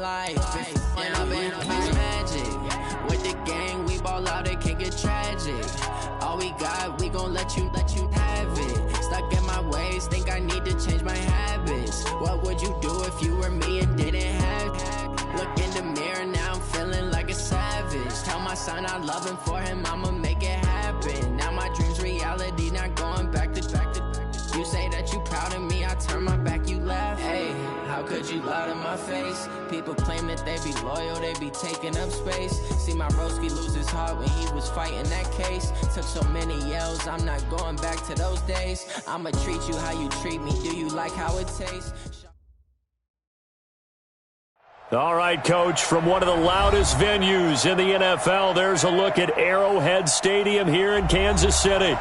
life. And I've been magic. With the gang, we ball out, it can get tragic. All we got, we gon' let you have it. Stuck in my ways, think I need to change my habits. What would you do if you were me and didn't have it? Look in the mirror, now I'm feeling like a savage. Tell my son I love him, for him I'ma make it happen. Now my dream's reality, not going back to. You say that you proud of me, I turn my back, you laugh. Hey, how could you lie to my face? People claim that they be loyal, they be taking up space. See my broski lose his heart when he was fighting that case. Took so many yells, I'm not going back to those days. I'ma treat you how you treat me, do you like how it tastes? All right, Coach, from one of the loudest venues in the NFL, there's a look at Arrowhead Stadium here in Kansas City.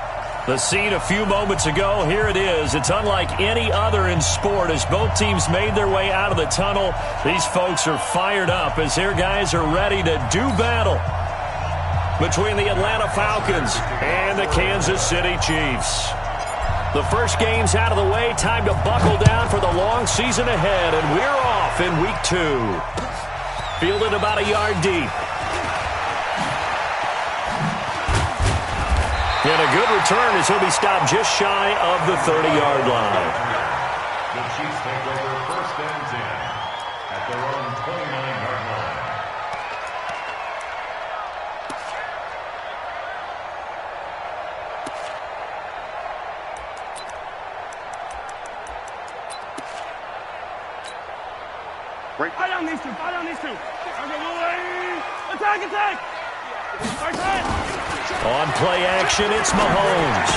The scene a few moments ago, here it is. It's unlike any other in sport as both teams made their way out of the tunnel. These folks are fired up as their guys are ready to do battle between the Atlanta Falcons and the Kansas City Chiefs. The first game's out of the way. Time to buckle down for the long season ahead, and we're off in week 2. Fielded about a yard deep. And a good return as he'll be stopped just shy of the 30-yard line. The Chiefs take over first and 10 at their own 29-yard line. Fire on these two. Fire on these two. Attack. On play action, it's Mahomes.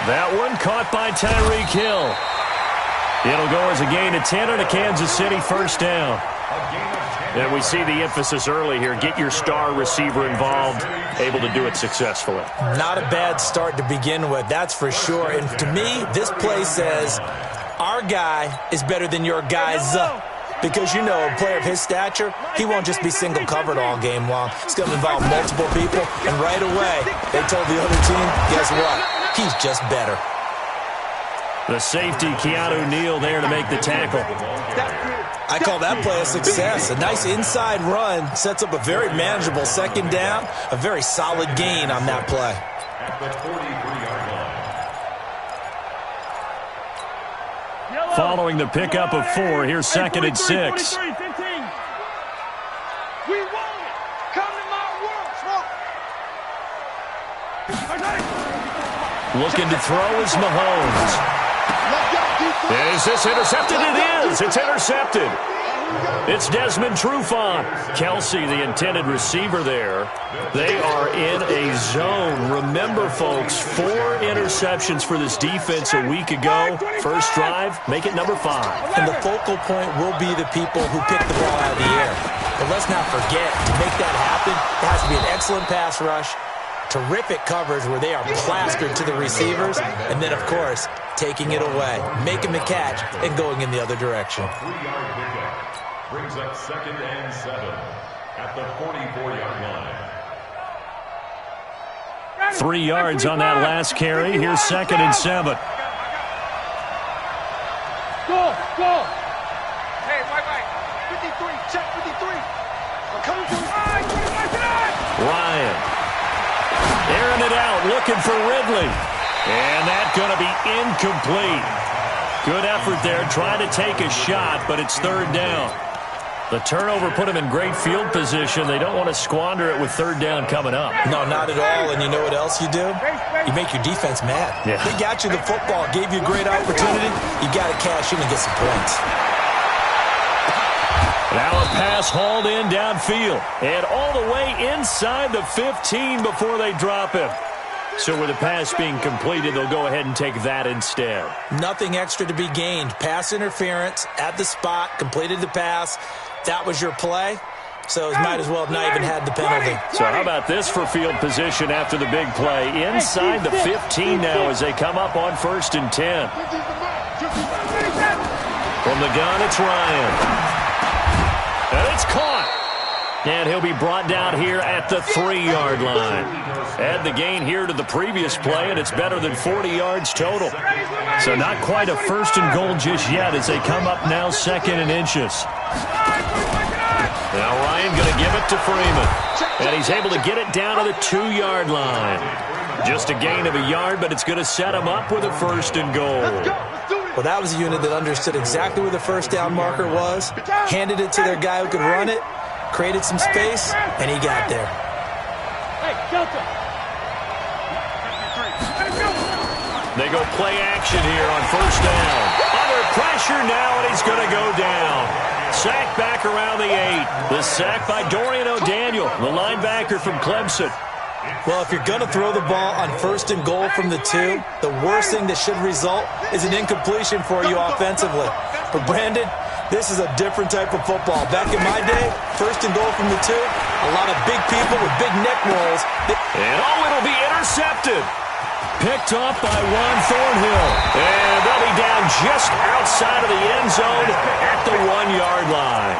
That one caught by Tyreek Hill. It'll go as a gain of 10 and a Kansas City first down. And we see the emphasis early here. Get your star receiver involved, able to do it successfully. Not a bad start to begin with, that's for sure. And to me, this play says our guy is better than your guy's. Because, you know, a player of his stature, he won't just be single covered all game long. It's going to involve multiple people. And right away, they told the other team, guess what? He's just better. The safety, Keanu Neal, there to make the tackle. I call that play a success. A nice inside run sets up a very manageable second down. A very solid gain on that play. At the 43-yard line. Following the pickup of 4, here's second and 6. We want it. Come to my world. Looking to throw is Mahomes. Is this intercepted? It is. It's intercepted. It's Desmond Trufant. Kelsey, the intended receiver there. They are in a zone. Remember, folks, 4 interceptions for this defense a week ago. First drive, make it number 5. And the focal point will be the people who pick the ball out of the air. But let's not forget, to make that happen, it has to be an excellent pass rush, terrific coverage where they are plastered to the receivers, and then, of course, taking it away, making the catch, and going in the other direction. 3-yard pickup brings up second and 7 at the 44-yard line. 3 yards on that last carry. Here's second and 7. Go. Hey, right. 53, check 53. I'm coming to Ryan. Airing it out, looking for Ridley. And that's going to be incomplete. Good effort there, trying to take a shot, but it's third down. The turnover put them in great field position. They don't want to squander it with third down coming up. No, not at all. And you know what else you do? You make your defense mad. Yeah. They got you the football, gave you a great opportunity. You got to cash in and get some points. Now a pass hauled in downfield. And all the way inside the 15 before they drop him. So with the pass being completed, they'll go ahead and take that instead. Nothing extra to be gained. Pass interference at the spot, completed the pass. That was your play. So might as well have not even had the penalty. So how about this for field position after the big play? Inside the 15 now as they come up on first and 10. From the gun, it's Ryan. And it's caught. And he'll be brought down here at the 3-yard line. Add the gain here to the previous play, and it's better than 40 yards total. So not quite a first and goal just yet as they come up now second and inches. Now Ryan going to give it to Freeman. And he's able to get it down to the 2-yard line. Just a gain of a yard, but it's going to set him up with a 1st and goal. Well, that was a unit that understood exactly where the first down marker was, handed it to their guy who could run it, created some space, and he got there. They go play action here on 1st down. Under pressure now, and he's going to go down. Sacked back around the 8. The sack by Dorian O'Daniel, the linebacker from Clemson. Well, if you're going to throw the ball on 1st and goal from the 2, the worst thing that should result is an incompletion for you offensively. But, Brandon, this is a different type of football. Back in my day, 1st and goal from the 2, a lot of big people with big neck rolls. And, it'll be intercepted. Picked off by Juan Thornhill. And they'll be down just outside of the end zone at the 1-yard line.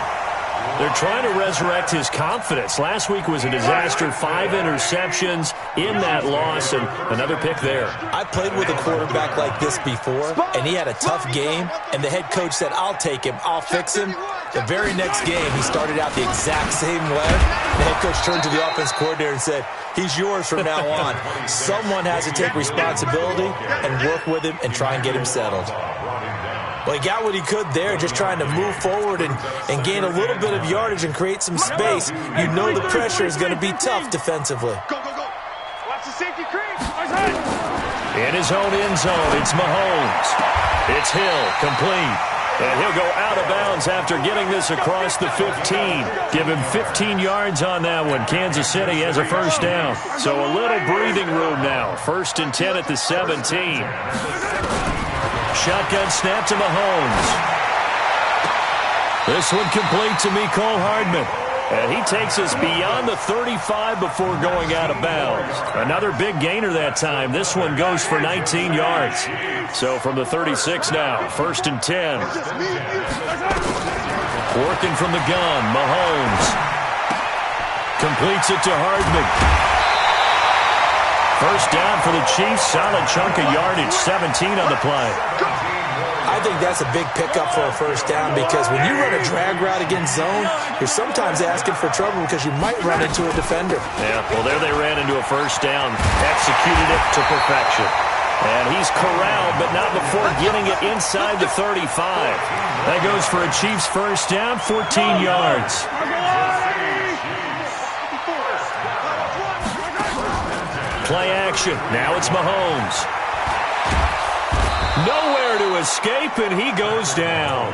They're trying to resurrect his confidence. Last week was a disaster. 5 interceptions in that loss, and another pick there. I played with a quarterback like this before, and he had a tough game, and the head coach said, I'll take him, I'll fix him. The very next game, he started out the exact same way. The head coach turned to the offense coordinator and said, he's yours from now on. Someone has to take responsibility and work with him and try and get him settled. Well, he got what he could there, just trying to move forward and gain a little bit of yardage and create some space. You know the pressure is going to be tough defensively. Go. Watch the safety creep. In his own end zone, it's Mahomes. It's Hill, complete. And he'll go out of bounds after getting this across the 15. Give him 15 yards on that one. Kansas City has a 1st down. So a little breathing room now. 1st and 10 at the 17. Shotgun snap to Mahomes. This one complete to Mecole Hardman. And he takes us beyond the 35 before going out of bounds. Another big gainer that time. This one goes for 19 yards. So from the 36 now, 1st and 10. Working from the gun, Mahomes. Completes it to Hardman. 1st down for the Chiefs. Solid chunk of yardage, 17 on the play. I think that's a big pickup for a 1st down because when you run a drag route against zone, you're sometimes asking for trouble because you might run into a defender. Yeah, well, there they ran into a 1st down. Executed it to perfection. And he's corralled, but not before getting it inside the 35. That goes for a Chiefs 1st down, 14 yards. Play action. Now it's Mahomes. Nowhere to escape, and he goes down.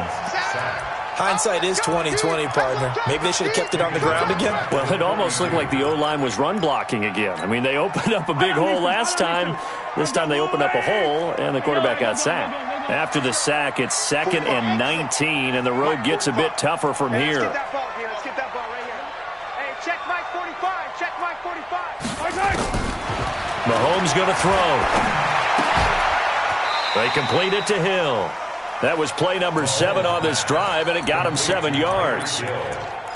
Hindsight is 20/20, partner. Maybe they should have kept it on the ground again. Well, it almost looked like the O-line was run blocking again. I mean, they opened up a big hole last time. This time they opened up a hole, and the quarterback got sacked. After the sack, it's 2nd and 19, and the road gets a bit tougher from here. Let's get that ball here. Let's get that ball right here. Hey, check Mike 45. Check Mike 45. Mahomes going to throw. They complete it to Hill. That was play number 7 on this drive, and it got him 7 yards.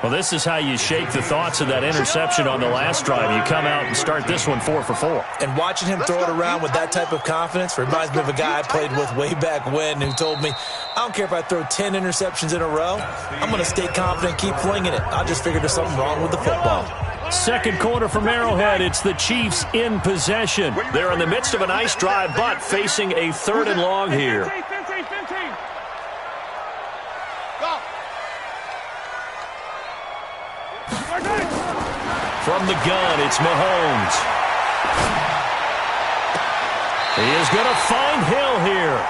Well, this is how you shake the thoughts of that interception on the last drive. You come out and start this one 4 for 4. And watching him throw it around with that type of confidence reminds me of a guy I played with way back when who told me, I don't care if I throw 10 interceptions in a row. I'm going to stay confident, keep flinging it. I just figured there's something wrong with the football. Second quarter from Arrowhead. It's the Chiefs in possession. They're in the midst of a nice drive, but facing a 3rd and long here. From the gun, it's Mahomes. He is going to find Hill here.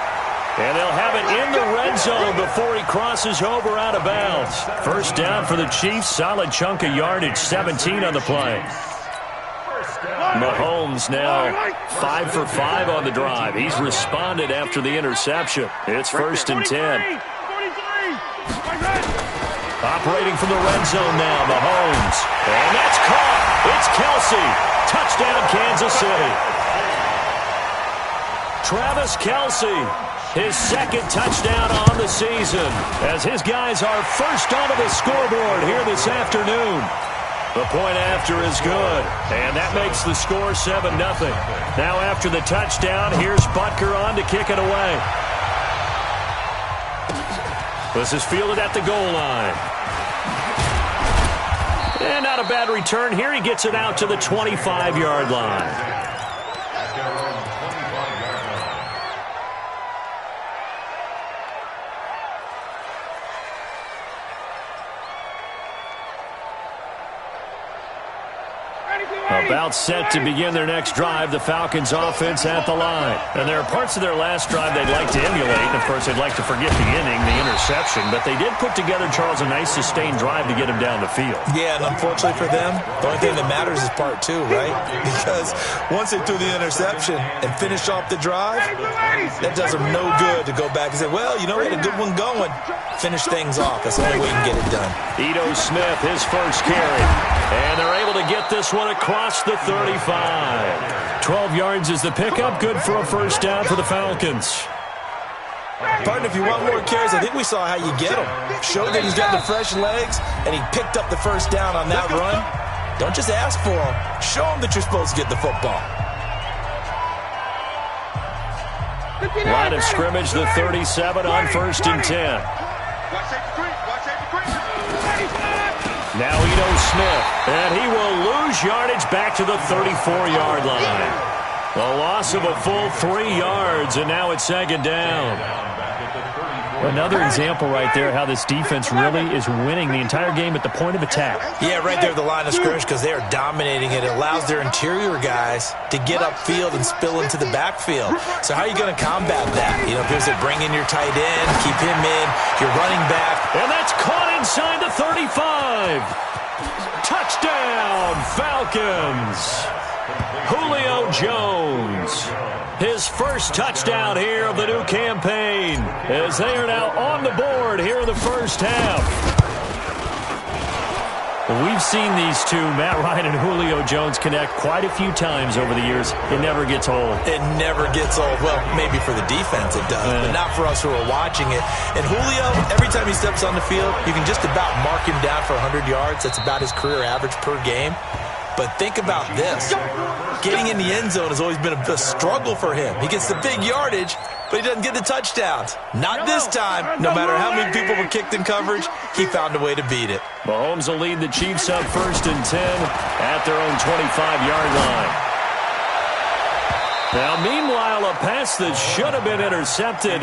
And they'll have it in the red zone before he crosses over out of bounds. 1st down for the Chiefs. Solid chunk of yardage, 17 on the play. Mahomes now 5 for 5 on the drive. He's responded after the interception. It's 1st and 10. Operating from the red zone now, Mahomes. And that's caught. It's Kelce. Touchdown, Kansas City. Travis Kelce, his 2nd touchdown on the season, as his guys are first onto the scoreboard here this afternoon. The point after is good, and that makes the score 7-0. Now after the touchdown, here's Butker on to kick it away. This is fielded at the goal line. And not a bad return here. He gets it out to the 25-yard line. About set to begin their next drive, the Falcons offense at the line. And there are parts of their last drive they'd like to emulate. And, of course, they'd like to forget the inning, the interception. But they did put together, Charles, a nice sustained drive to get him down the field. Yeah, and unfortunately for them, the only thing that matters is part two, right? Because once they threw the interception and finished off the drive, that does them no good to go back and say, well, you know, we had a good one going. Finish things off. That's the only way you can get it done. Ito Smith, his first carry. And they're able to get this one across the 35. 12 yards is the pickup. Good for a first down for the Falcons. Partner, if you want more carries, I think we saw how you get them. Showed that he's got the fresh legs, and he picked up the first down on that run. Don't just ask for him. Show him that you're supposed to get the football. Line of scrimmage, the 37 on 1st and 10. Now Ito Smith, and he will lose yardage back to the 34-yard line. A loss of a full 3 yards, and now it's second down. Another example right there how this defense really is winning the entire game at the point of attack. Yeah, right there at the line of scrimmage because they are dominating it. It allows their interior guys to get upfield and spill into the backfield. So how are you going to combat that? You know, because they bring in your tight end, keep him in, your running back. And that's caught inside the 35. Touchdown, Falcons. Julio Jones, his first touchdown here of the new campaign, as they are now on the board here in the first half. We've seen these two, Matt Ryan and Julio Jones, connect quite a few times over the years. It never gets old. It never gets old. Well, maybe for the defense it does, but not for us who are watching it. And Julio, every time he steps on the field, you can just about mark him down for 100 yards. That's about his career average per game. But think about this. Getting in the end zone has always been a struggle for him. He gets the big yardage, but he doesn't get the touchdowns. Not this time. No matter how many people were kicked in coverage, he found a way to beat it. Mahomes will lead the Chiefs up 1st and 10 at their own 25-yard line. Now, meanwhile, a pass that should have been intercepted,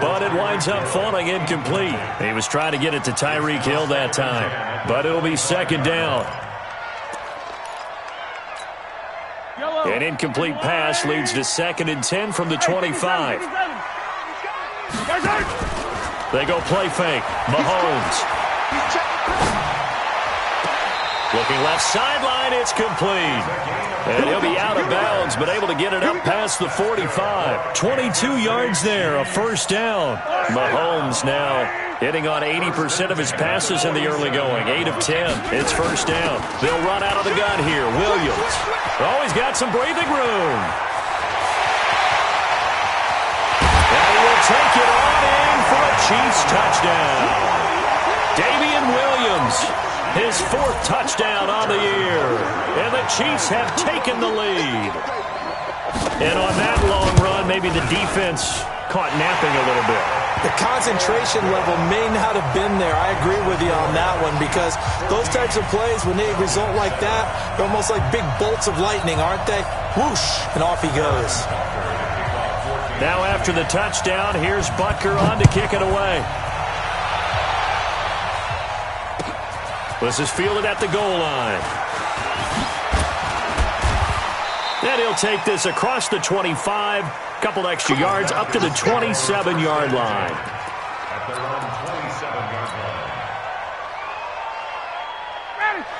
but it winds up falling incomplete. He was trying to get it to Tyreek Hill that time, but it'll be second down. An incomplete pass leads to 2nd and 10 from the 25. They go play fake. Mahomes. Looking left sideline, it's complete. And he'll be out of bounds, but able to get it up past the 45. 22 yards there, a first down. Mahomes now hitting on 80% of his passes in the early going. 8 of 10. It's first down. They'll run out of the gun here. Williams. Oh, he's got some breathing room. And he will take it on in for a Chiefs touchdown. Damian Williams, his 4th touchdown on the year. And the Chiefs have taken the lead. And on that long run, maybe the defense caught napping a little bit. The concentration level may not have been there. I agree with you on that one because those types of plays, when they result like that, they're almost like big bolts of lightning, aren't they? Whoosh, and off he goes. Now after the touchdown, here's Butker on to kick it away. This is fielded at the goal line. And he'll take this across the 25. Couple extra yards up to the 27-yard line.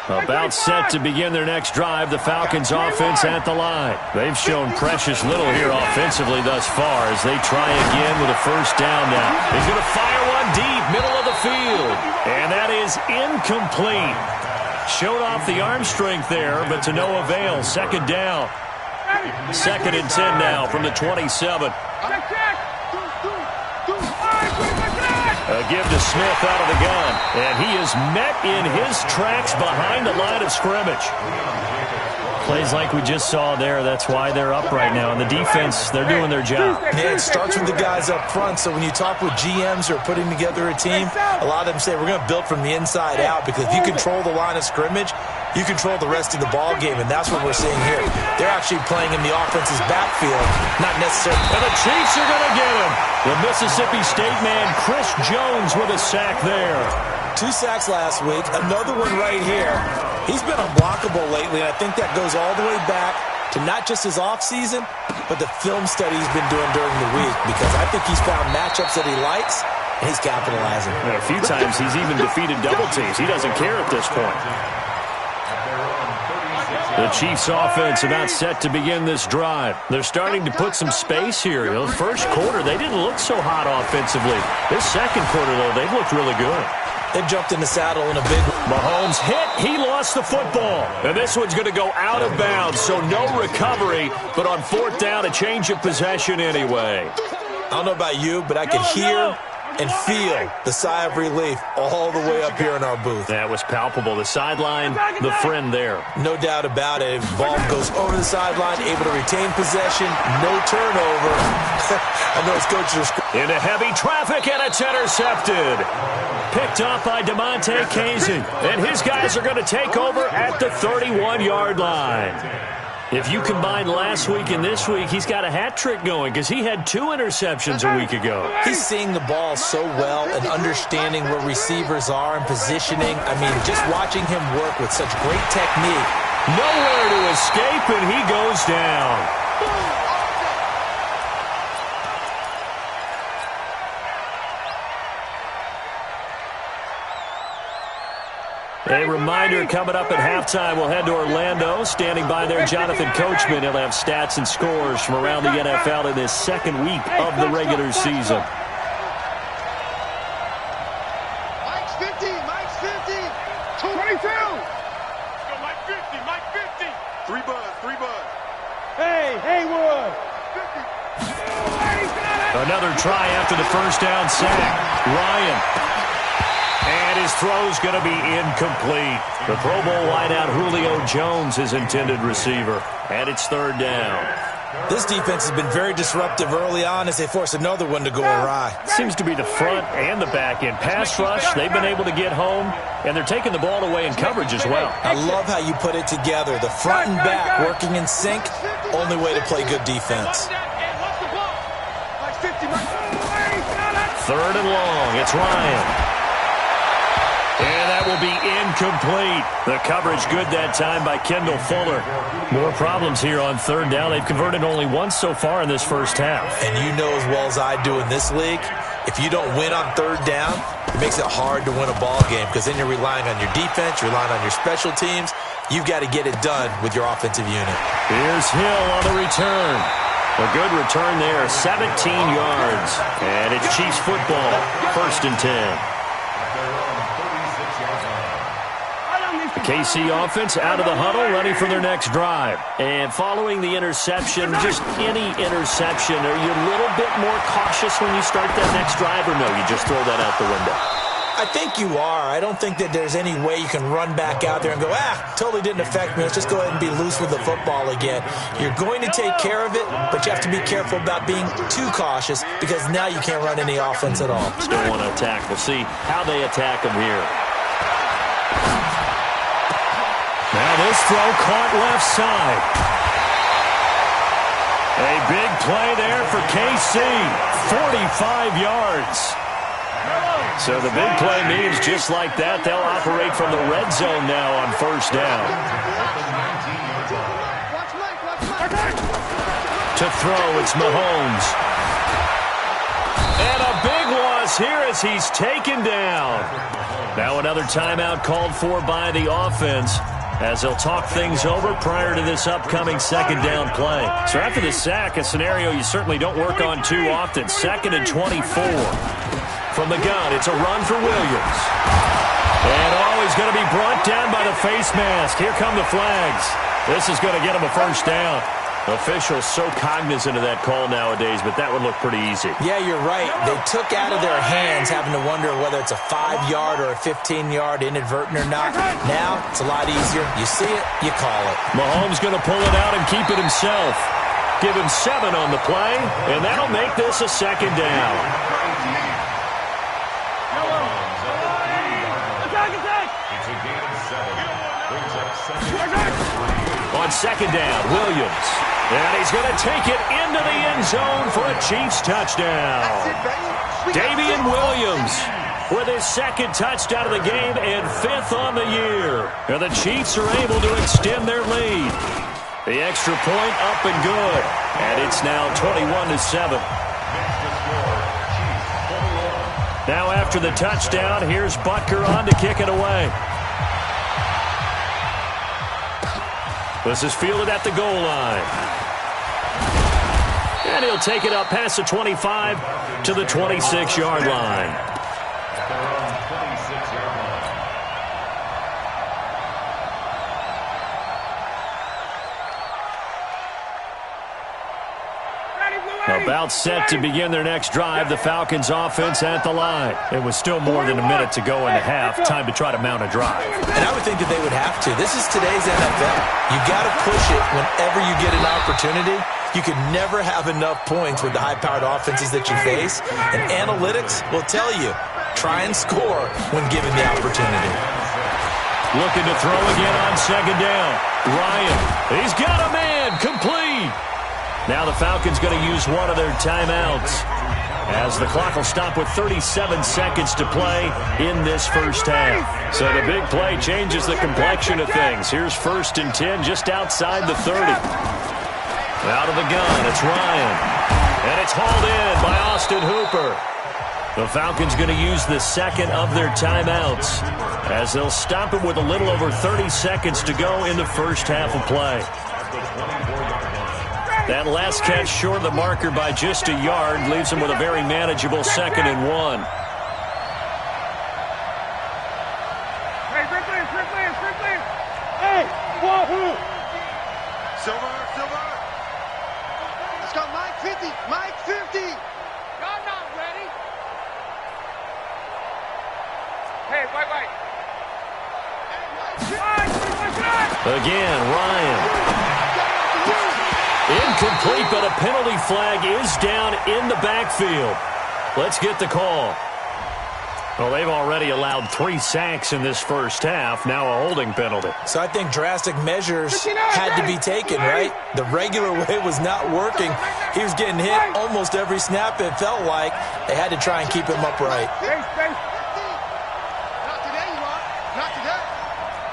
About set to begin their next drive, the Falcons offense at the line. They've shown precious little here offensively thus far as they try again with a first down now. He's going to fire one deep, middle of the field. And that is incomplete. Showed off the arm strength there, but to no avail. Second down. 2nd and 10 now from the 27. A give to Smith out of the gun. And he is met in his tracks behind the line of scrimmage. Plays like we just saw there. That's why they're up right now. And the defense, they're doing their job. Yeah, it starts with the guys up front. So when you talk with GMs who are putting together a team, a lot of them say we're going to build from the inside out, because if you control the line of scrimmage, you control the rest of the ball game, and that's what we're seeing here. They're actually playing in the offense's backfield, not necessarily. And the Chiefs are going to get him. The Mississippi State man, Chris Jones, with a sack there. 2 sacks last week, another one right here. He's been unblockable lately, and I think that goes all the way back to not just his offseason, but the film study he's been doing during the week, because I think he's found matchups that he likes, and he's capitalizing. And a few times he's even defeated double teams. He doesn't care at this point. The Chiefs offense about set to begin this drive. They're starting to put some space here. The first quarter, they didn't look so hot offensively. This second quarter, though, they've looked really good. They've jumped in the saddle in a big way. Mahomes hit. He lost the football. And this one's going to go out of bounds, so no recovery. But on 4th down, a change of possession anyway. I don't know about you, but I could hear and feel the sigh of relief all the way up here in our booth. That was palpable. The sideline, the friend there. No doubt about it. Ball goes over the sideline, able to retain possession, no turnover. I know his coaches are... Into heavy traffic, and it's intercepted. Picked up by DeMonte Casey. And his guys are going to take over at the 31-yard line. If you combine last week and this week, he's got a hat trick going, because he had 2 interceptions a week ago. He's seeing the ball so well and understanding where receivers are and positioning. I mean, just watching him work with such great technique. Nowhere to escape, and he goes down. A reminder, coming up at halftime, we'll head to Orlando. Standing by there, Jonathan Coachman. He'll have stats and scores from around the NFL in this second week of the regular season. Mike's 50, Mike's 50. 22. Go, Mike 50, Mike 50. 3 buzz. Hey, Haywood. 50. Another try after the first down sack. Ryan. And his throw's going to be incomplete. The Pro Bowl wideout Julio Jones, his intended receiver. And it's 3rd down. This defense has been very disruptive early on as they force another one to go awry. Seems to be the front and the back end. Pass rush, they've been able to get home, and they're taking the ball away in coverage as well. I love how you put it together. The front and back working in sync, only way to play good defense. 3rd and long, it's Ryan. And that will be incomplete. The coverage good that time by Kendall Fuller. More problems here on 3rd down. They've converted only once so far in this first half. And you know as well as I do in this league, if you don't win on 3rd down, it makes it hard to win a ball game, because then you're relying on your defense, you're relying on your special teams. You've got to get it done with your offensive unit. Here's Hill on the return. A good return there, 17 yards. And it's Chiefs football, 1st and 10. The KC offense out of the huddle, ready for their next drive. And following the interception, just any interception, are you a little bit more cautious when you start that next drive, or no, you just throw that out the window? I think you are. I don't think that there's any way you can run back out there and go, totally didn't affect me. Let's just go ahead and be loose with the football again. You're going to take care of it, but you have to be careful about being too cautious, because now you can't run any offense at all. Still want to attack. We'll see how they attack them here. Now this throw caught left side. A big play there for KC. 45 yards. So the big play means just like that, they'll operate from the red zone now on 1st down. To throw, it's Mahomes. And a big loss here as he's taken down. Now another timeout called for by the offense, as they'll talk things over prior to this upcoming 2nd down play. So after the sack, a scenario you certainly don't work on too often. 2nd and 24. From the gun, it's a run for Williams. And he's going to be brought down by the face mask. Here come the flags. This is going to get him a 1st down. Officials so cognizant of that call nowadays, but that would look pretty easy. Yeah, you're right. They took out of their hands having to wonder whether it's a 5-yard or a 15-yard inadvertent or not. Now, it's a lot easier. You see it, you call it. Mahomes going to pull it out and keep it himself. Give him 7 on the play, and that'll make this a second down. It's a gain of 7. Brings up 7. On second down, Williams. And he's going to take it into the end zone for a Chiefs touchdown. Damian Williams with his second touchdown of the game and 5th on the year. And the Chiefs are able to extend their lead. The extra point up and good. And it's now 21-7. Now after the touchdown, here's Butker on to kick it away. This is fielded at the goal line. And he'll take it up past the 25 to the 26-yard line. At their own 26-yard line. About set to begin their next drive, the Falcons offense at the line. It was still more than a minute to go in the half. Time to try to mount a drive. And I would think that they would have to. This is today's NFL. You got to push it whenever you get an opportunity. You can never have enough points with the high-powered offenses that you face. And analytics will tell you, try and score when given the opportunity. Looking to throw again on second down. Ryan, he's got a man, complete. Now the Falcons going to use one of their timeouts as the clock will stop with 37 seconds to play in this first half. So the big play changes the complexion of things. Here's 1st and 10 just outside the 30. Out of the gun, it's Ryan. And it's hauled in by Austin Hooper. The Falcons going to use the second of their timeouts as they'll stop it with a little over 30 seconds to go in the first half of play. That last catch short of the marker by just a yard leaves them with a very manageable 2nd and 1. Hey, free players. Hey, wahoo! Silver. Let's go, Mike 50. Mike 50. Y'all not ready. Hey, white. Again, Ryan. Incomplete, but a penalty flag is down in the backfield. Let's get the call. Well, they've already allowed 3 sacks in this first half. Now a holding penalty. So I think drastic measures had to be taken, right? The regular way was not working. He was getting hit almost every snap, it felt like. They had to try and keep him upright. Not today, you are. Not today.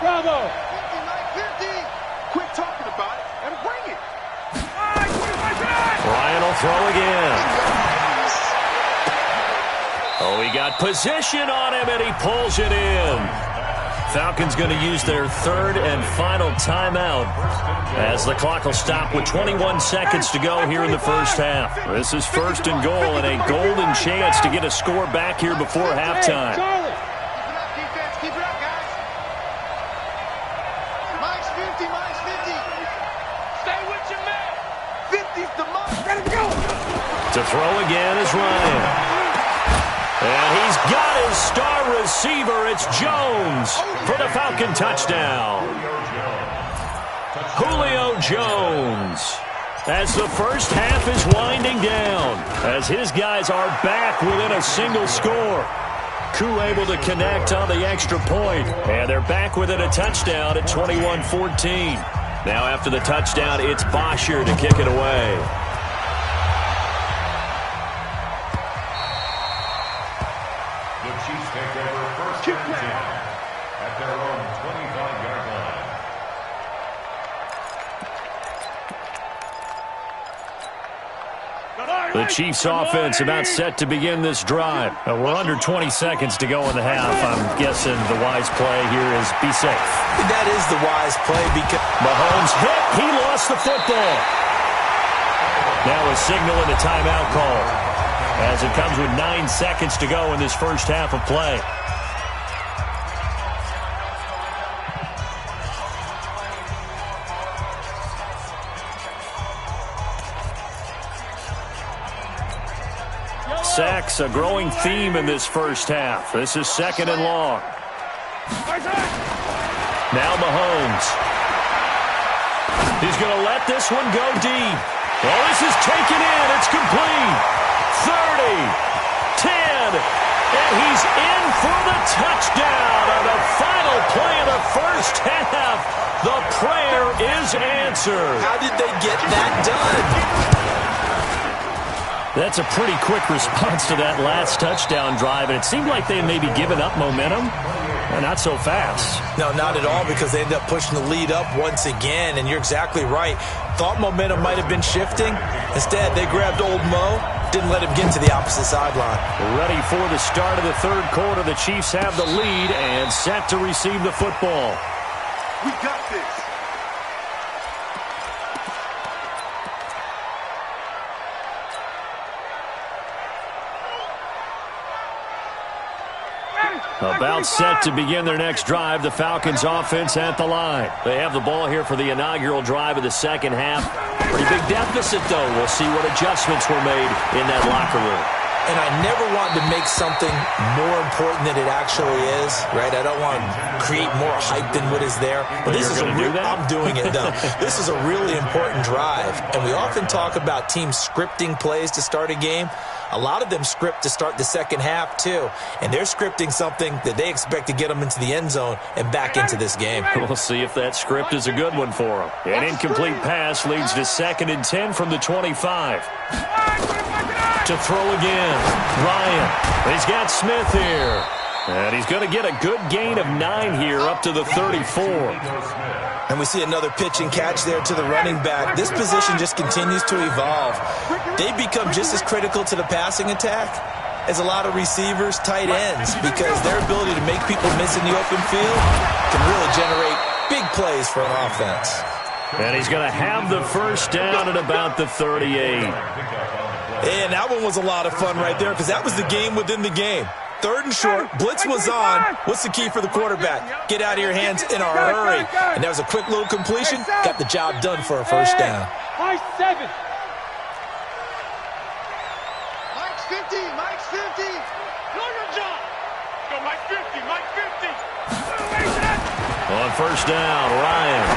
Bravo. 50, Mike 50. Quit talking about it and bring it. Ryan will throw again. Oh, he got position on him, and he pulls it in. Falcons going to use their 3rd and final timeout as the clock will stop with 21 seconds to go here in the first half. This is 1st and goal and a golden chance to get a score back here before halftime. Keep it up, guys. Mike's 50. Stay with your man. 50's the mark. Ready to go. To throw again is Ryan. And he's got his star receiver. It's Jones for the Falcon touchdown. Julio Jones. As the first half is winding down, as his guys are back within a single score. Koo able to connect on the extra point, and they're back within a touchdown at 21-14. Now after the touchdown, it's Bosher to kick it away. The Chiefs take over 1st and 10 at their own 25-yard line. The Chiefs offense about set to begin this drive. We're under 20 seconds to go in the half. I'm guessing the wise play here is be safe. That is the wise play because Mahomes hit. He lost the football. Now a signal and a timeout call as it comes with 9 seconds to go in this first half of play. sacks, a growing theme in this first half. This is 2nd and long. Now Mahomes. He's going to let this one go deep. Oh, this is taken in. It's complete. 30, 10, and he's in for the touchdown on the final play of the first half. The prayer is answered. How did they get that done? That's a pretty quick response to that last touchdown drive, and it seemed like they had maybe given up momentum. Not so fast. No, not at all, because they ended up pushing the lead up once again, and you're exactly right. Thought momentum might have been shifting. Instead, they grabbed old Mo, didn't let him get to the opposite sideline. Ready for the start of the third quarter. The Chiefs have the lead and set to receive the football. We got this. About set to begin their next drive. The Falcons offense at the line. They have the ball here for the inaugural drive of the second half. Pretty big deficit, though. We'll see what adjustments were made in that locker room. And I never want to make something more important than it actually is, right? I don't want to create more hype than what is there. But this is I'm doing it, though. This is a really important drive. And we often talk about teams scripting plays to start a game. A lot of them script to start the second half, too. And they're scripting something that they expect to get them into the end zone and back into this game. We'll see if that script is a good one for them. An incomplete pass leads to 2nd and 10 from the 25. To throw again. Ryan. He's got Smith here. And he's going to get a good gain of 9 here up to the 34. And we see another pitch and catch there to the running back. This position just continues to evolve. They become just as critical to the passing attack as a lot of receivers, tight ends, because their ability to make people miss in the open field can really generate big plays for an offense. And he's going to have the first down at about the 38. And that one was a lot of fun right there, because that was the game within the game. 3rd and short, blitz was on. What's the key for the quarterback? Get out of your hands in a hurry. And that was a quick little completion. Got the job done for a first down. Mike's 7. Mike's 50. Mike's 50. Do your job. Go, Mike 50. Mike 50. On first down, Ryan.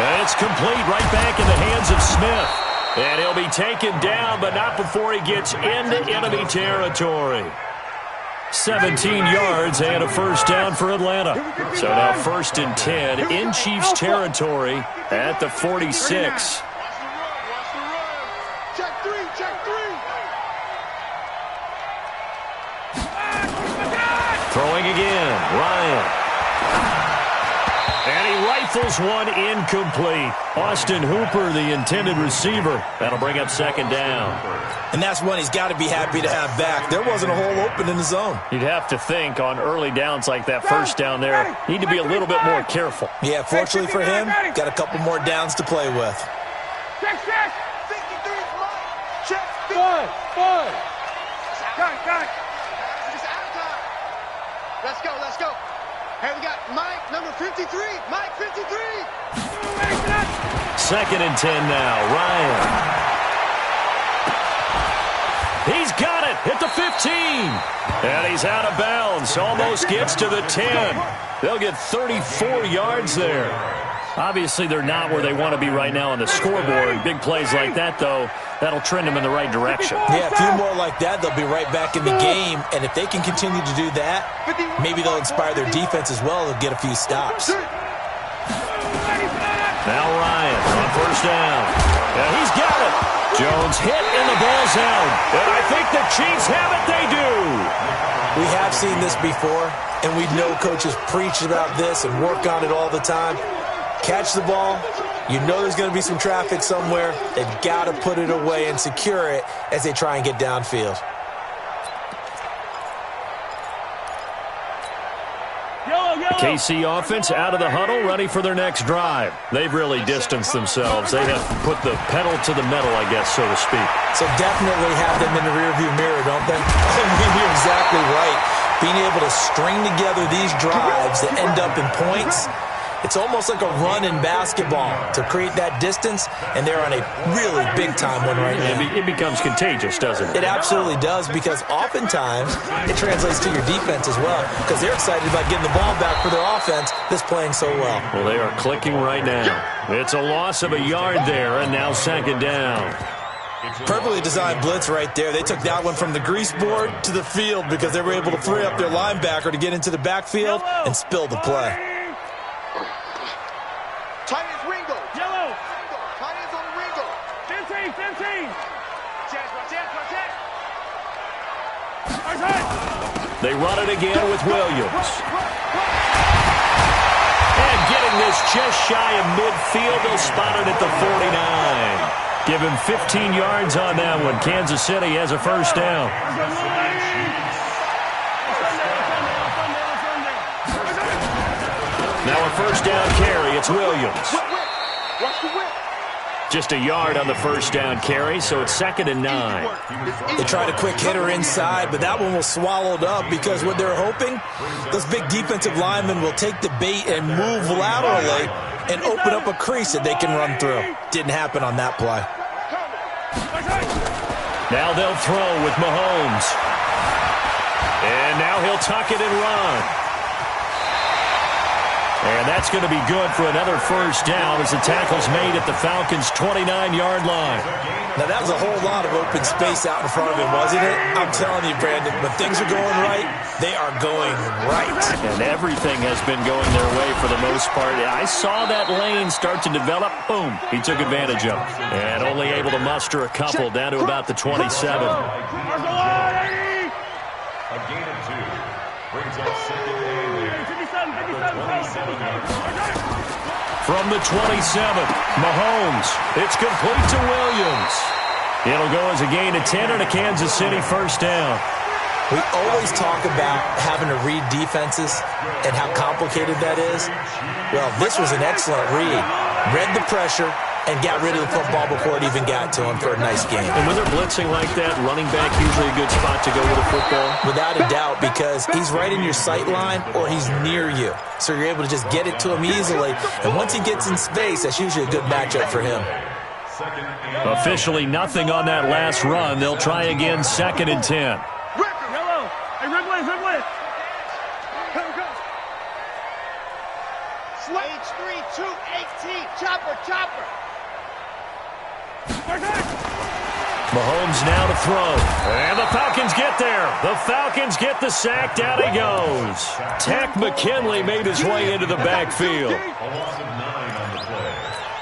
And it's complete right back in the hands of Smith. And he'll be taken down, but not before he gets into enemy territory. 17 yards and a first down for Atlanta. So now 1st and 10 in Chiefs territory at the 46. Check 3. Check 3. Throwing again, Ryan. And he rifles one incomplete. Austin Hooper, the intended receiver. That'll bring up 2nd down. And that's one he's got to be happy to have back. There wasn't a hole open in the zone. You'd have to think on early downs like that first down there, need to be a little bit more careful. Yeah, fortunately for him, got a couple more downs to play with. Check. 53. Check. Good. Got it. Just out of time. Let's go. Hey, we got Mike, number 53. Mike, 53. 2nd and 10 now. Ryan. He's got it at the 15. And he's out of bounds. Almost gets to the 10. They'll get 34 yards there. Obviously, they're not where they want to be right now on the scoreboard. Big plays like that, though, that'll trend them in the right direction. Yeah, a few more like that, they'll be right back in the game. And if they can continue to do that, maybe they'll inspire their defense as well to get a few stops. Now Ryan on first down. And he's got it. Jones hit and the ball's out. And I think the Chiefs have it. They do. We have seen this before, and we know coaches preach about this and work on it all the time. Catch the ball. You know there's going to be some traffic somewhere. They've got to put it away and secure it as they try and get downfield. KC offense out of the huddle, ready for their next drive. They've really distanced themselves. They have put the pedal to the metal, I guess, so to speak. So definitely have them in the rearview mirror, don't they? I mean, you're exactly right. Being able to string together these drives that end up in points It's almost like a run in basketball to create that distance, and they're on a really big-time one right now. It becomes contagious, doesn't it? It absolutely does, because oftentimes it translates to your defense as well, because they're excited about getting the ball back for their offense that's playing so well. Well, they are clicking right now. It's a loss of a yard there, and now second down. Perfectly designed blitz right there. They took that one from the grease board to the field because they were able to free up their linebacker to get into the backfield and spill the play. Tight ends Ringo. Yellow. Tight ends on Ringo. 15. They run it again with Williams. And getting this just shy of midfield, they'll spot it at the 49. Give him 15 yards on that one. Kansas City has a first down. Now a first down carry. It's Williams. Watch the whip. Just a yard on the first down carry, so it's 2nd and 9. They tried a quick hitter inside, but that one was swallowed up because what they're hoping, those big defensive linemen will take the bait and move laterally and open up a crease that they can run through. Didn't happen on that play. Now they'll throw with Mahomes. And now he'll tuck it and run. And that's going to be good for another first down as the tackle's made at the Falcons' 29-yard line. Now, that was a whole lot of open space out in front of him, wasn't it? I'm telling you, Brandon, when things are going right, they are going right. And everything has been going their way for the most part. I saw that lane start to develop. Boom. He took advantage of it. And only able to muster a couple down to about the 27. A gain of 2 brings up second and 27-yard line. From the 27, Mahomes. It's complete to Williams. It'll go as a gain of 10 and a Kansas City first down. We always talk about having to read defenses and how complicated that is. Well, this was an excellent read. Read the pressure and got rid of the football before it even got to him for a nice game. And when they're blitzing like that, running back usually a good spot to go with a football? Without a doubt, because he's right in your sight line or he's near you. So you're able to just get it to him easily. And once he gets in space, that's usually a good matchup for him. Officially nothing on that last run. They'll try again, 2nd and 10. Yellow. Hey, Ridley. H3, 218. Chopper. Mahomes now to throw. And the Falcons get there. The Falcons get the sack. Down he goes. Tack McKinley made his way into the backfield. A loss of 9 on the play.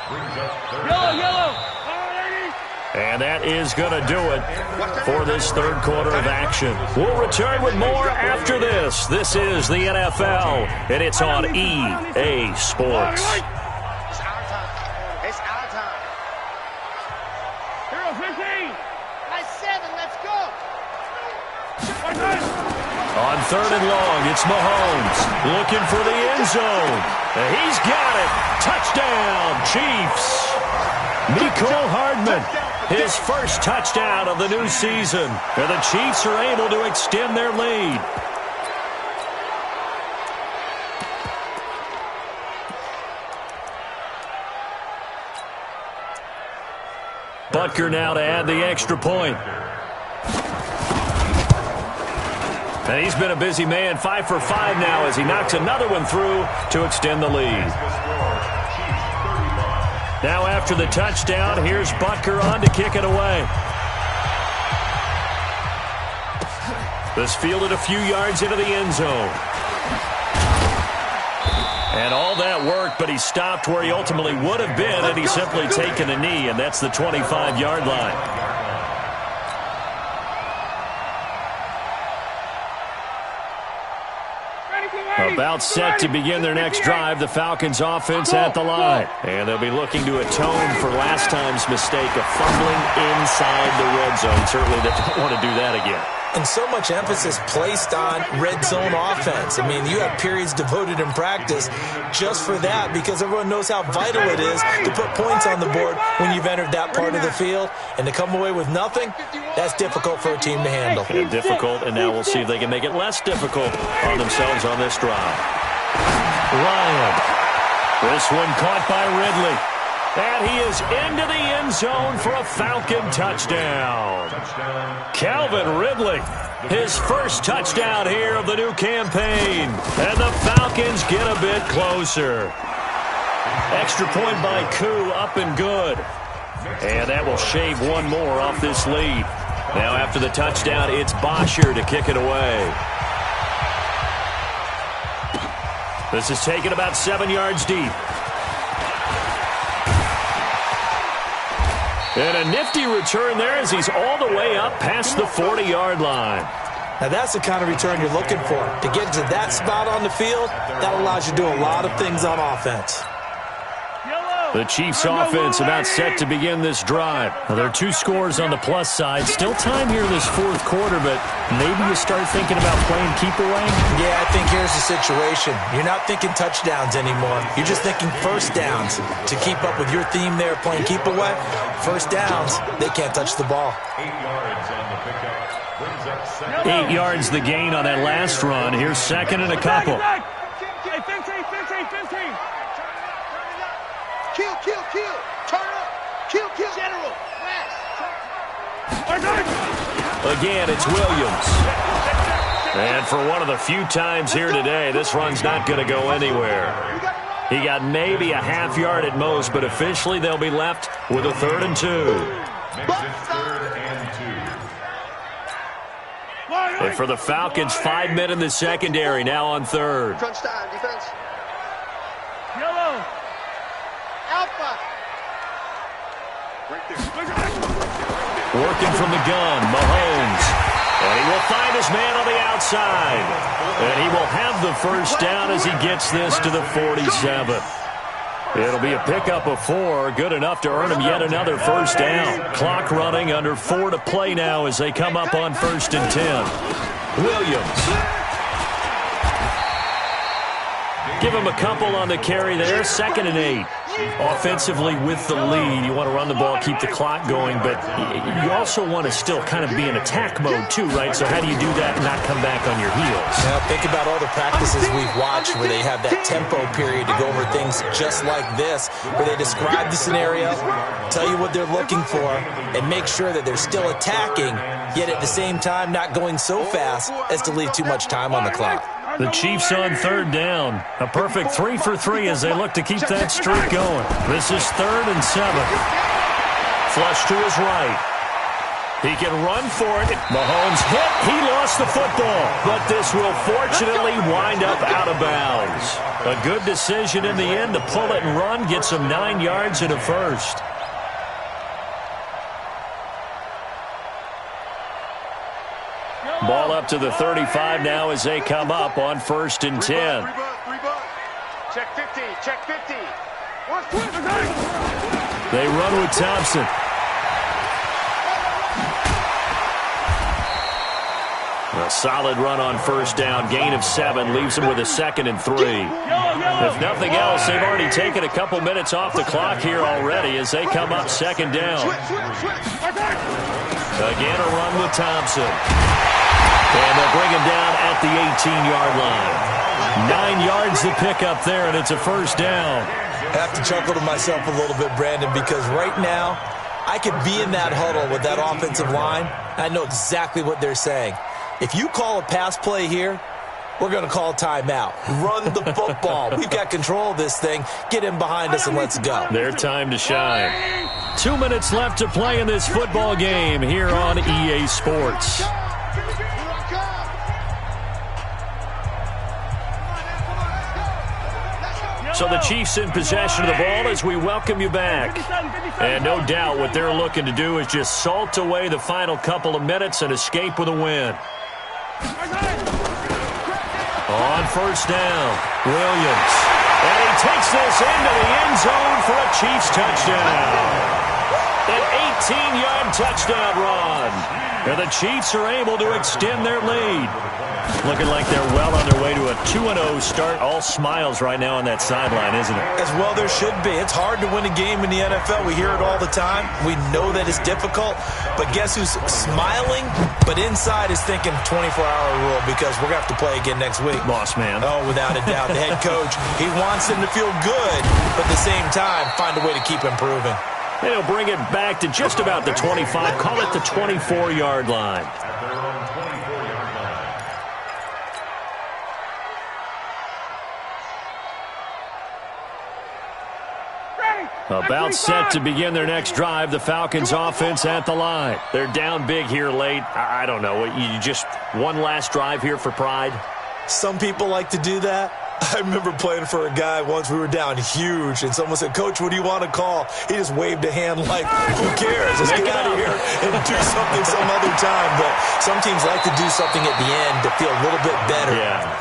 Brings up 3rd. Yellow. And that is going to do it for this third quarter of action. We'll return with more after this. This is the NFL, and it's on EA Sports. It's our time. Hero 15. Nice 7. Let's go. On 3rd and long, it's Mahomes looking for the end zone. And he's got it. Touchdown, Chiefs. Mecole Hardman, his first touchdown of the new season. And the Chiefs are able to extend their lead. Butker now to add the extra point. And he's been a busy man, 5 for 5 now as he knocks another one through to extend the lead. Now after the touchdown, here's Butker on to kick it away. This fielded a few yards into the end zone. And all that work, but he stopped where he ultimately would have been had he simply taken a knee, and that's the 25-yard line. About set to begin their next drive, the Falcons offense at the line. And they'll be looking to atone for last time's mistake of fumbling inside the red zone. Certainly they don't want to do that again. And so much emphasis placed on red zone offense. I mean, you have periods devoted in practice just for that because everyone knows how vital it is to put points on the board when you've entered that part of the field. And to come away with nothing, that's difficult for a team to handle. And difficult, and now we'll see if they can make it less difficult on themselves on this drive. Ryan This one caught by Ridley. And he is into the end zone for a Falcon touchdown. Calvin Ridley, his first touchdown here of the new campaign. And the Falcons get a bit closer. Extra point by Koo, up and good. And that will shave one more off this lead. Now after the touchdown, it's Bosher to kick it away. This is taken about 7 yards deep. And a nifty return there as he's all the way up past the 40-yard line. Now that's the kind of return you're looking for. To get to that spot on the field, that allows you to do a lot of things on offense. The Chiefs offense about set to begin this drive. Now, there are 2 scores on the plus side. Still time here in this fourth quarter, but maybe you start thinking about playing keep away? Yeah, I think here's the situation. You're not thinking touchdowns anymore. You're just thinking first downs. To keep up with your theme there, playing keep away, first downs, they can't touch the ball. 8 yards on the pickup. Brings up second. 8 yards the gain on that last run. Here's second and a couple. Hey, 15. Kill. Turn up. Kill. General. Again, it's Williams. And for one of the few times here today, this run's not going to go anywhere. He got maybe a half yard at most, but officially they'll be left with a 3rd and 2. Makes it 3rd and 2. And for the Falcons, 5 men in the secondary, now on 3rd. Crunch time, defense. Yellow. Alpha. Working from the gun, Mahomes. And he will find his man on the outside. And he will have the first down as he gets this to the 47. It'll be a pickup of 4, good enough to earn him yet another first down. Clock running, under 4 to play now as they come up on 1st and 10. Williams. Give him a couple on the carry there, 2nd and 8. Offensively with the lead, you want to run the ball, keep the clock going, but you also want to still kind of be in attack mode too, right? So how do you do that and not come back on your heels? Now think about all the practices we've watched where they have that tempo period to go over things just like this, where they describe the scenario, tell you what they're looking for, and make sure that they're still attacking, yet at the same time not going so fast as to leave too much time on the clock. The Chiefs on 3rd down. A perfect 3 for 3 as they look to keep that streak going. This is 3rd and 7. Flush to his right. He can run for it. Mahomes hit. He lost the football. But this will fortunately wind up out of bounds. A good decision in the end to pull it and run. Get some 9 yards and a first. Ball up to the 35 now as they come up on 1st and 10. Check 50. They run with Thompson. A solid run on 1st down. Gain of 7 leaves them with a 2nd and 3. If nothing else, they've already taken a couple minutes off the clock here already as they come up 2nd down. Again, a run with Thompson. And they'll bring him down at the 18-yard line. 9 yards to pick up there, and it's a first down. I have to chuckle to myself a little bit, Brandon, because right now I could be in that huddle with that offensive line. I know exactly what they're saying. If you call a pass play here, we're going to call a timeout. Run the football. We've got control of this thing. Get in behind us and let's go. Their time to shine. 2 minutes left to play in this football game here on EA Sports. So the Chiefs in possession of the ball as we welcome you back. And no doubt what they're looking to do is just salt away the final couple of minutes and escape with a win. On 1st down, Williams. And he takes this into the end zone for a Chiefs touchdown. An 18-yard touchdown run. And the Chiefs are able to extend their lead. Looking like they're well on their way to a 2-0 start. All smiles right now on that sideline, isn't it? As well there should be. It's hard to win a game in the NFL. We hear it all the time. We know that it's difficult. But guess who's smiling? But inside is thinking 24-hour rule because we're going to have to play again next week. Boss man. Oh, without a doubt. The head coach, he wants them to feel good, but at the same time, find a way to keep improving. They'll bring it back to just about the 25. Call it the 24-yard line. At their own 24-yard line. About set to begin their next drive. The Falcons offense at the line. They're down big here late. I don't know. You just one last drive here for pride? Some people like to do that. I remember playing for a guy once. We were down huge, and someone said, "Coach, what do you want to call?" He just waved a hand like, who cares? Let's get out of here and do something some other time. But some teams like to do something at the end to feel a little bit better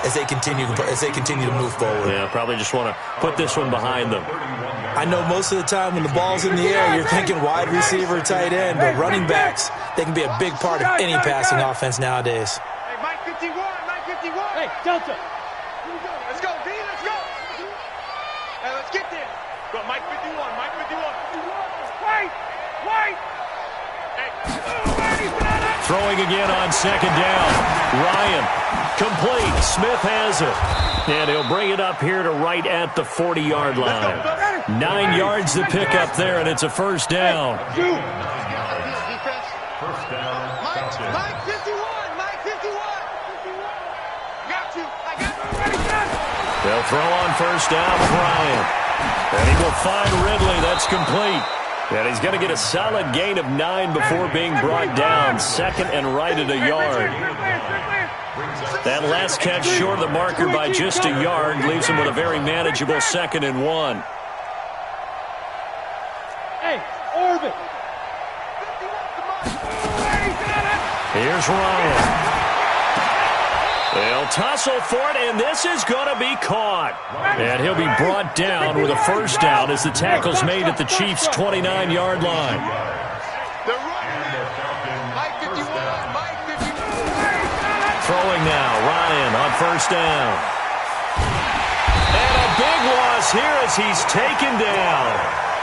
as they continue to move forward. Yeah, probably just want to put this one behind them. I know most of the time when the ball's in the air, you're thinking wide receiver, tight end, but running backs, they can be a big part of any passing offense nowadays. Hey, Mike 51, Mike 51. Hey, Delta. Let's go, D, let's go. Hey, let's get there. Go, Mike 51, Mike 51. Wait. Hey. Throwing again on second down. Ryan, complete. Smith has it. And he'll bring it up here to right at the 40-yard line. 9 yards to pick up there, and it's a first down. First down. Mike 51, Mike 51. Got you. I got you. They'll throw on first down with Ryan. And he will find Ridley. That's complete. And he's going to get a solid gain of 9 before being brought down. Second and right at a yard. That last catch short of the marker by just a yard leaves him with a very manageable 2nd and 1. Hey, Orbit. Here's Ryan. They'll tussle for it, and this is going to be caught. And he'll be brought down with a first down as the tackle's made at the Chiefs' 29-yard line. Mike 51, Mike 51. Throwing now, Ryan on first down. And a big loss here as he's taken down.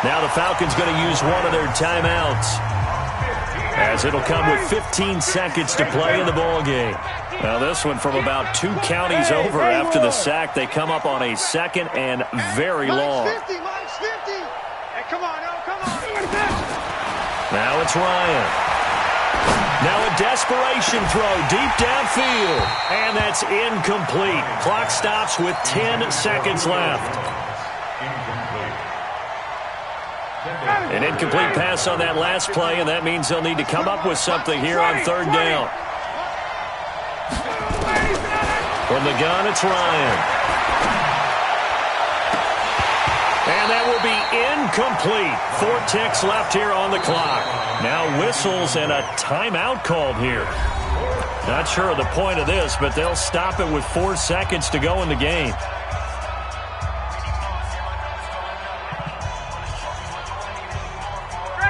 Now the Falcons going to use one of their timeouts, as it'll come with 15 seconds to play in the ball game. Now this one from about 2 counties over after the sack. They come up on a 2nd and very long. Mike's 50, Mike's 50. Hey, come on, no, come on. Now it's Ryan. Now a desperation throw deep downfield. And that's incomplete. Clock stops with 10 seconds left. An incomplete pass on that last play, and that means they'll need to come up with something here on third down. From the gun, it's Ryan. And that will be incomplete. 4 ticks left here on the clock. Now whistles and a timeout called here. Not sure of the point of this, but they'll stop it with 4 seconds to go in the game.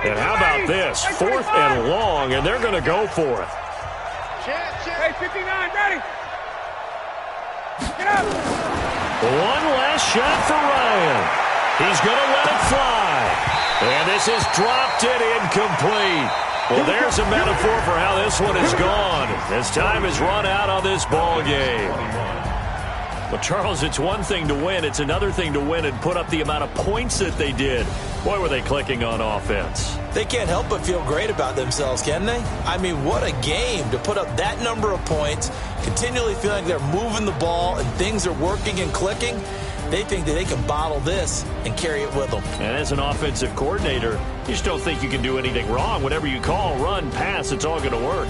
And how about this? 4th and long, and they're going to go for it. Hey, 59, ready. Get up. One last shot for Ryan. He's going to let it fly. And this is dropped it incomplete. Well, there's a metaphor for how this one is gone. As time has run out on this ball game. Well, Charles, it's one thing to win. It's another thing to win and put up the amount of points that they did. Boy, were they clicking on offense. They can't help but feel great about themselves, can they? I mean, what a game to put up that number of points, continually feeling they're moving the ball and things are working and clicking. They think that they can bottle this and carry it with them. And as an offensive coordinator, you just don't think you can do anything wrong. Whatever you call, run, pass, it's all going to work.